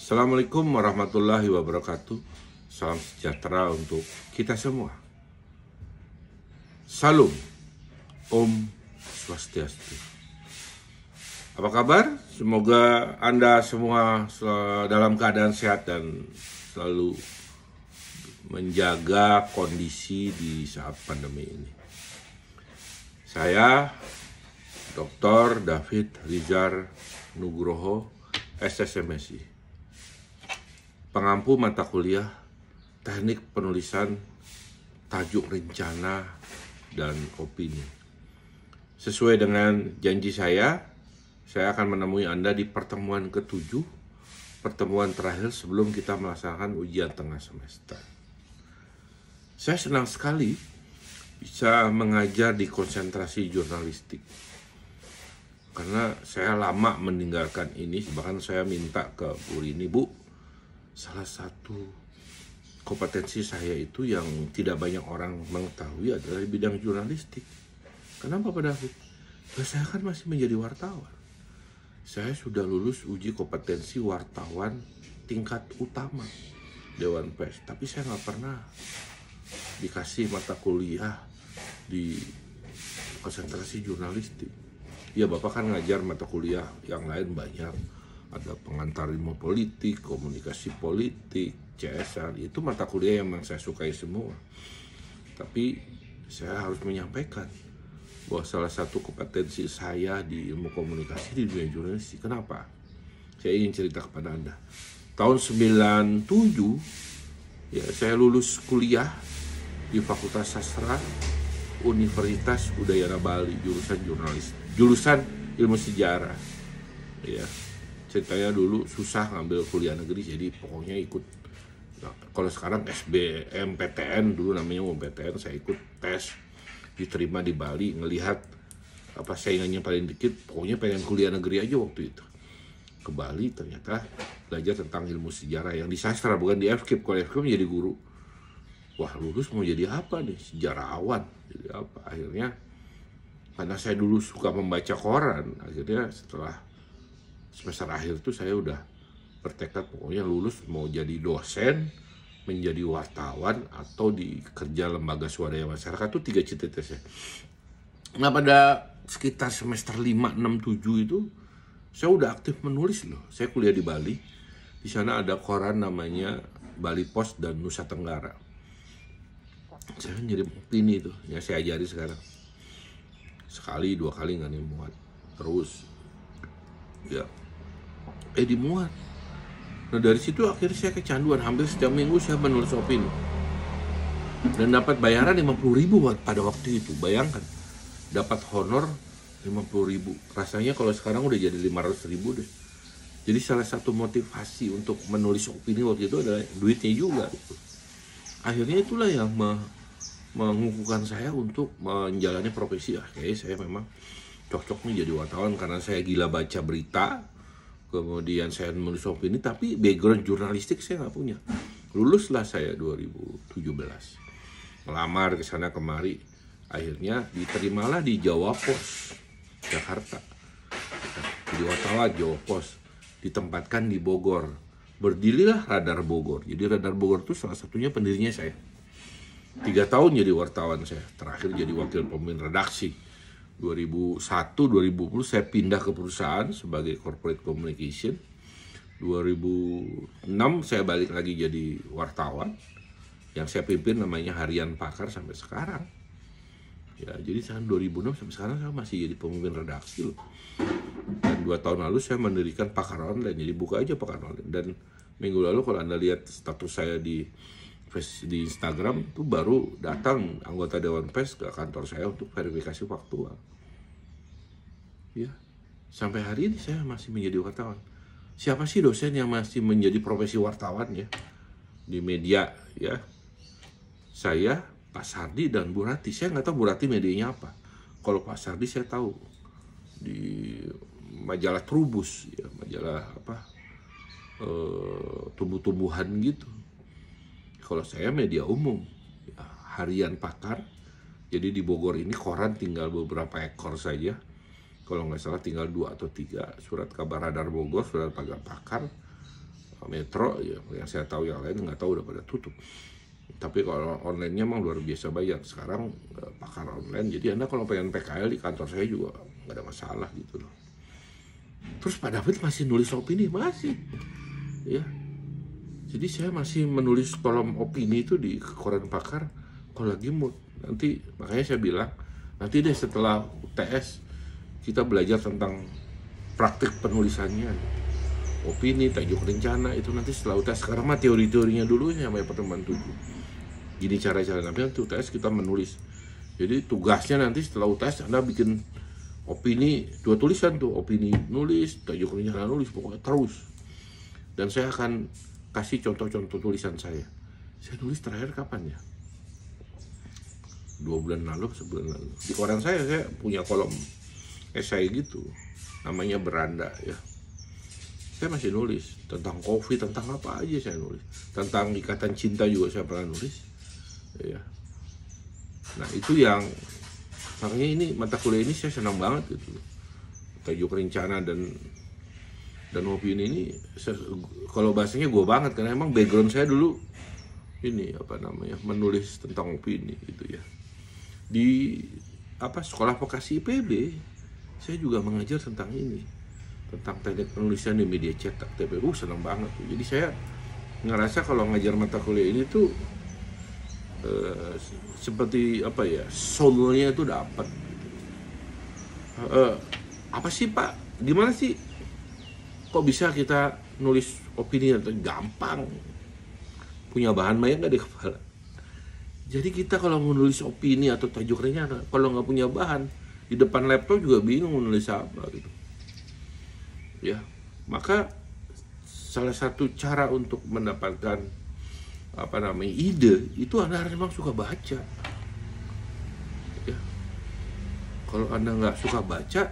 Assalamualaikum warahmatullahi wabarakatuh. Salam sejahtera untuk kita semua. Salam, Om Swastiastu. Apa kabar? Semoga Anda semua dalam keadaan sehat dan selalu menjaga kondisi di saat pandemi ini. Saya Dr. David Rizar Nugroho, SSMSI, pengampu mata kuliah teknik penulisan tajuk rencana dan opini. Sesuai dengan janji saya akan menemui Anda di pertemuan ke-7, pertemuan terakhir sebelum kita melaksanakan ujian tengah semester. Saya senang sekali bisa mengajar di konsentrasi jurnalistik, karena saya lama meninggalkan ini. Bahkan saya minta ke Bu Rini, Bu, salah satu kompetensi saya itu yang tidak banyak orang mengetahui adalah di bidang jurnalistik. Kenapa Pak David? Ya, saya kan masih menjadi wartawan. Saya sudah lulus uji kompetensi wartawan tingkat utama Dewan Pers, tapi saya nggak pernah dikasih mata kuliah di konsentrasi jurnalistik. Ya, Bapak kan ngajar mata kuliah yang lain banyak. Ada pengantar ilmu politik, komunikasi politik, CSR. Itu mata kuliah yang saya sukai semua. Tapi saya harus menyampaikan bahwa salah satu kompetensi saya di ilmu komunikasi di dunia jurnalistik. Kenapa? Saya ingin cerita kepada Anda. Tahun 97, ya, saya lulus kuliah di Fakultas Sastra Universitas Udayana Bali, jurusan ilmu sejarah. Ya, ceritanya dulu susah ngambil kuliah negeri, jadi pokoknya ikut. Nah, kalau sekarang SBMPTN, dulu namanya UMPTN, saya ikut tes, diterima di Bali, ngelihat apa saingannya paling dikit, pokoknya pengen kuliah negeri aja waktu itu. Ke Bali, ternyata belajar tentang ilmu sejarah yang di sastra, bukan di FKIP. Kalau FKIP menjadi guru. Wah, lulus mau jadi apa nih? Sejarawan. Jadi apa? Akhirnya, karena saya dulu suka membaca koran, akhirnya setelah semester akhir itu saya udah bertekad pokoknya lulus mau jadi dosen, menjadi wartawan, atau di kerja lembaga swadaya masyarakat. Itu 3 cita-cita saya. Nah, pada sekitar semester 5, 6, 7 itu saya udah aktif menulis loh. Saya kuliah di Bali. Di sana ada koran namanya Bali Post dan Nusa Tenggara. Saya jadi opini itu, yang saya ajari sekarang. Sekali, 2 kali nggak dimuat. Terus, ya, dimuat. Nah, dari situ akhirnya saya kecanduan. Hampir setiap minggu saya menulis opini. Dan dapat bayaran 50.000 pada waktu itu. Bayangkan, dapat honor 50.000. Rasanya kalau sekarang udah jadi 500.000 deh. Jadi salah satu motivasi untuk menulis opini waktu itu adalah duitnya juga. Akhirnya itulah yang mengukuhkan saya untuk menjalani profesi. Kayaknya saya memang cocok nih jadi wartawan karena saya gila baca berita. Kemudian saya menulis opini, tapi background jurnalistik saya nggak punya. Luluslah saya 2017. Melamar ke sana kemari. Akhirnya diterimalah di Jawa Pos, Jakarta. Jadi wartawan Jawa Pos. Ditempatkan di Bogor. Berdirilah Radar Bogor. Jadi Radar Bogor itu salah satunya pendirinya saya. 3 tahun jadi wartawan saya. Terakhir jadi wakil pemimpin redaksi. 2001-2010 saya pindah ke perusahaan sebagai corporate communication. 2006 saya balik lagi jadi wartawan. Yang saya pimpin namanya Harian Pakar sampai sekarang. Ya, jadi tahun 2006 sampai sekarang saya masih jadi pemimpin redaksi loh. Dan 2 tahun lalu saya mendirikan Pakar Online, jadi buka aja Pakar Online. Dan minggu lalu kalau Anda lihat status saya di Instagram, itu baru datang anggota Dewan Pers ke kantor saya untuk verifikasi faktual. Ya, sampai hari ini saya masih menjadi wartawan. Siapa sih dosen yang masih menjadi profesi wartawan ya di media ya? Saya, Pak Sardi, dan Bu Rati. Saya nggak tahu Bu Rati medianya apa. Kalau Pak Sardi saya tahu di majalah Trubus, ya, majalah apa, tumbuh-tumbuhan gitu. Kalau saya media umum, ya, Harian Pakar. Jadi di Bogor ini koran tinggal beberapa ekor saja. Kalau nggak salah tinggal 2 atau 3. Surat kabar Radar Bogor, surat kabar Pakar, Metro ya, yang saya tahu, yang lain nggak tahu, udah pada tutup. Tapi kalau online-nya emang luar biasa banyak sekarang, pakar online. Jadi Anda kalau pengen PKL di kantor saya juga nggak ada masalah gitu loh. Terus Pak David masih nulis opini, masih ya. Jadi saya masih menulis kolom opini itu di koran pakar kalau lagi mood. Nanti makanya saya bilang nanti deh setelah UTS kita belajar tentang praktik penulisannya, opini, tajuk rencana itu nanti setelah UTS. Sekarang mah teori-teorinya dulu sampai pertemuan 7. Gini cara-cara nanti UTS kita menulis. Jadi tugasnya nanti setelah UTS Anda bikin opini, 2 tulisan tuh, opini nulis, tajuk rencana nulis, pokoknya terus. Dan saya akan kasih contoh-contoh tulisan saya. Saya nulis terakhir kapan ya? 2 bulan lalu, sebulan lalu. Di koran saya punya kolom esai gitu, namanya Beranda ya. Saya masih nulis tentang COVID, tentang apa aja saya nulis. Tentang ikatan cinta juga saya pernah nulis. Ya. Nah itu yang makanya ini mata kuliah ini saya senang banget gitu. Tajuk rencana dan opini ini kalau bahasanya gue banget karena emang background saya dulu ini apa namanya menulis tentang opini gitu ya. Di sekolah vokasi IPB saya juga mengajar tentang ini, tentang teknik penulisan di media cetak TPU, senang banget tuh. Jadi saya ngerasa kalau ngajar mata kuliah ini tuh seperti apa ya, soulnya itu dapat. Apa sih Pak? Gimana sih? Kok bisa kita nulis opini atau gampang? Punya bahan banyak nggak di kepala? Jadi kita kalau menulis opini atau tajuk rencana, kalau nggak punya bahan di depan laptop juga bingung menulis apa gitu. Ya, maka salah satu cara untuk mendapatkan ide itu Anda harus memang suka baca. Ya. Kalau Anda nggak suka baca,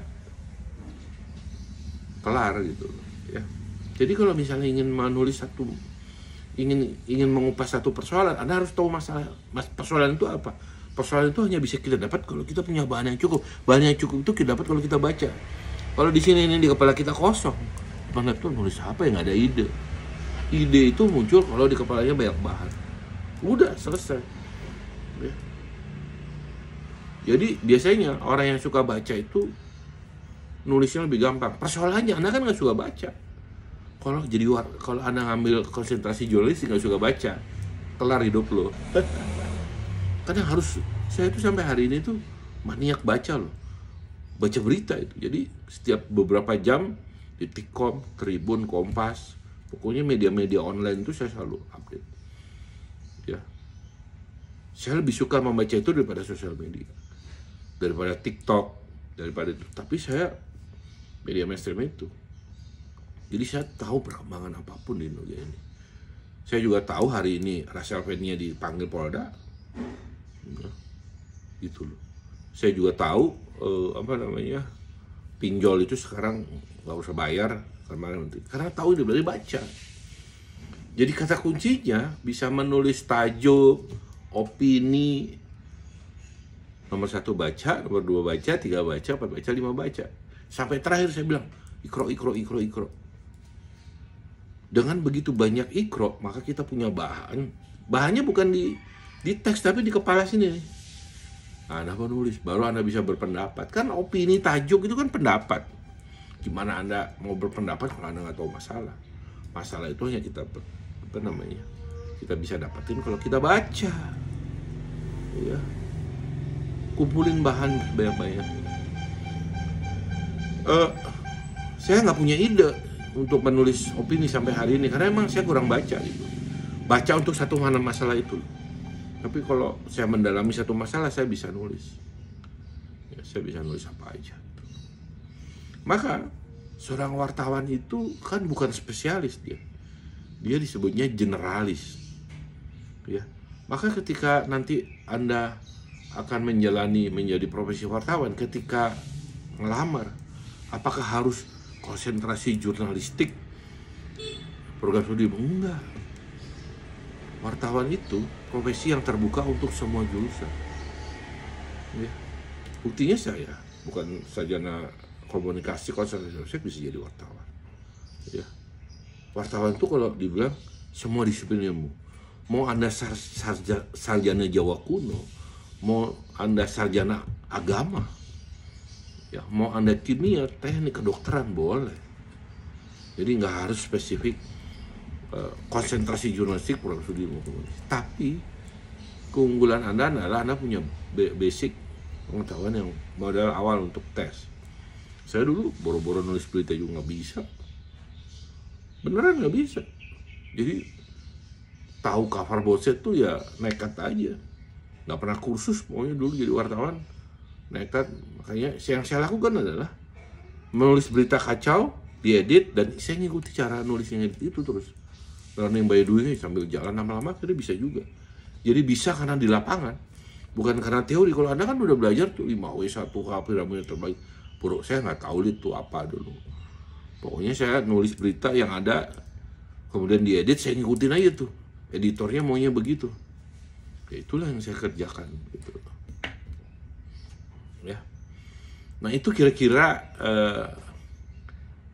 kelar gitu. Ya. Jadi kalau misalnya ingin menulis ingin mengupas satu persoalan, Anda harus tahu persoalan itu apa. Persoalan itu hanya bisa kita dapat kalau kita punya bahan yang cukup. Bahan yang cukup itu kita dapat kalau kita baca. Kalau di sini ini di kepala kita kosong, depan laptop nulis apa yang nggak ada ide. Ide itu muncul kalau di kepalanya banyak bahan. Udah selesai. Ya. Jadi biasanya orang yang suka baca itu nulisnya lebih gampang. Persoalannya Anda kan nggak suka baca. Kalau Anda ngambil konsentrasi jurnalis nggak suka baca, kelar hidup lo. Kadang saya itu sampai hari ini tuh maniak baca loh. Baca berita itu. Jadi setiap beberapa jam di Tikom, Tribun, Kompas, pokoknya media-media online itu saya selalu update. Ya. Saya lebih suka membaca itu daripada sosial media. Daripada TikTok, daripada itu. Tapi saya media mainstream itu. Jadi saya tahu perkembangan apapun di Indonesia ini. Saya juga tahu hari ini Rachel Fenya dipanggil Polda. Gitu loh. Saya juga tahu pinjol itu sekarang nggak usah bayar karena tahu dia berarti baca. Jadi kata kuncinya bisa menulis tajuk, opini, nomor 1 baca, nomor 2 baca, 3 baca, 4 baca, 5 baca. Sampai terakhir saya bilang ikro. Dengan begitu banyak ikro, maka kita punya bahan. Bahannya bukan di teks tapi di kepala sini nih. Anda menulis, baru Anda bisa berpendapat. Kan opini, tajuk itu kan pendapat. Gimana Anda mau berpendapat kalau Anda nggak tahu masalah? Masalah itu hanya kita kita bisa dapetin kalau kita baca. Ya. Kumpulin bahan banyak-banyak. Saya nggak punya ide untuk menulis opini sampai hari ini karena emang saya kurang baca gitu. Baca untuk satu masalah itu. Tapi kalau saya mendalami satu masalah, saya bisa nulis. Ya, saya bisa nulis apa aja. Maka seorang wartawan itu kan bukan spesialis dia. Dia disebutnya generalis. Ya. Maka ketika nanti Anda akan menjadi profesi wartawan, ketika ngelamar, apakah harus konsentrasi jurnalistik, program studi? Enggak. Wartawan itu profesi yang terbuka untuk semua jurusan. Ya. Buktinya saya bukan sarjana komunikasi, konsentrasi, saya bisa jadi wartawan. Ya. wartawan itu kalau dibilang semua disiplin ilmu. Mau Anda sarjana Jawa kuno, mau Anda sarjana agama, ya, mau Anda kimia, teknik, kedokteran, boleh. Jadi nggak harus spesifik konsentrasi jurnalistik, program studi ilmu komunikasi. Tapi keunggulan Anda adalah Anda punya basic pengetahuan yang modal awal untuk tes. Saya dulu boro-boro nulis berita juga nggak bisa, beneran nggak bisa. Jadi tahu cover Bosset tuh ya nekat aja, nggak pernah kursus, pokoknya dulu jadi wartawan nekat. Makanya yang saya lakukan adalah menulis berita kacau, diedit, dan saya ngikuti cara nulisnya itu terus. Learning by doing sambil jalan, lama-lama akhirnya bisa juga. Jadi bisa karena di lapangan, bukan karena teori. Kalau Anda kan udah belajar tuh 5W1H, piramida terbaik. Buruk, saya nggak tahu itu apa dulu. Pokoknya saya nulis berita yang ada, kemudian diedit, saya ngikutin aja tuh. Editornya maunya begitu. Ya itulah yang saya kerjakan gitu. Ya. Nah, itu kira-kira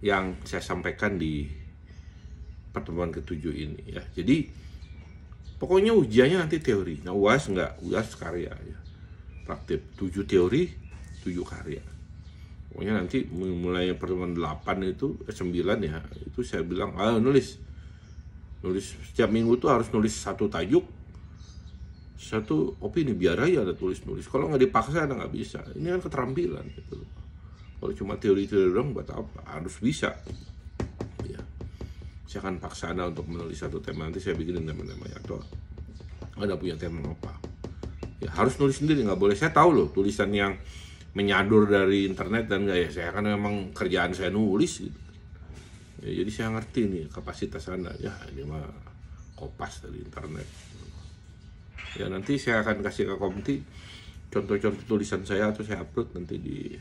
yang saya sampaikan di pertemuan ke-7 ini ya. Jadi pokoknya ujiannya nanti teori. Nah, UAS enggak, UAS karya ya. Praktik 7 teori, 7 karya. Pokoknya nanti mulai pertemuan 8 itu 9 ya, itu saya bilang, nulis setiap minggu tuh harus nulis satu tajuk, satu opini, biar aja ada tulis. Kalau nggak dipaksa Anda nggak bisa. Ini kan keterampilan gitu. Kalau cuma teori-teori doang buat apa? Harus bisa. Ya. Saya akan paksa Anda untuk menulis satu tema. Nanti saya bikinin tema-temanya, atau Anda punya tema apa? Ya harus nulis sendiri, nggak boleh. Saya tahu loh tulisan yang menyadur dari internet dan nggak, ya saya kan memang kerjaan saya nulis gitu. Ya, jadi saya ngerti nih kapasitas Anda. Ya ini mah kopas dari internet. Ya nanti saya akan kasih ke Komti contoh-contoh tulisan saya, atau saya upload nanti di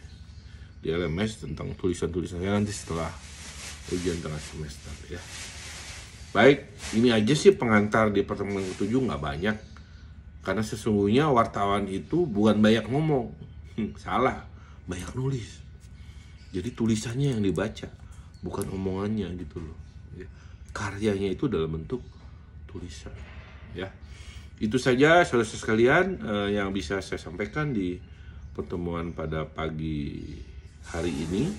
LMS tentang tulisan-tulisan saya nanti setelah ujian tengah semester ya. Baik, ini aja sih pengantar di pertemuan ke-7, nggak banyak. Karena sesungguhnya wartawan itu bukan banyak ngomong. Salah, banyak nulis. Jadi tulisannya yang dibaca, bukan omongannya gitu loh. Ya. Karyanya itu dalam bentuk tulisan. Ya, itu saja saudara sekalian yang bisa saya sampaikan di pertemuan pada pagi hari ini,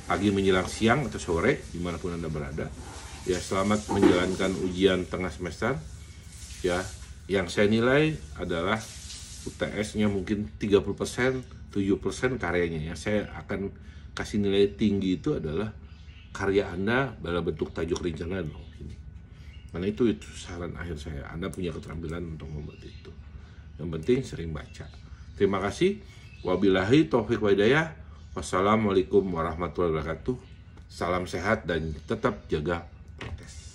pagi menjelang siang atau sore, dimanapun Anda berada. Ya, selamat menjalankan ujian tengah semester. Ya, yang saya nilai adalah UTS-nya mungkin 30%, 7% karyanya. Ya, saya akan kasih nilai tinggi itu adalah karya Anda dalam bentuk tajuk rencana. Karena itu saran akhir saya. Anda punya keterampilan untuk membuat itu. Yang penting sering baca. Terima kasih. Wabillahi taufiq wa hidayah. Wassalamualaikum warahmatullahi wabarakatuh. Salam sehat dan tetap jaga prokes.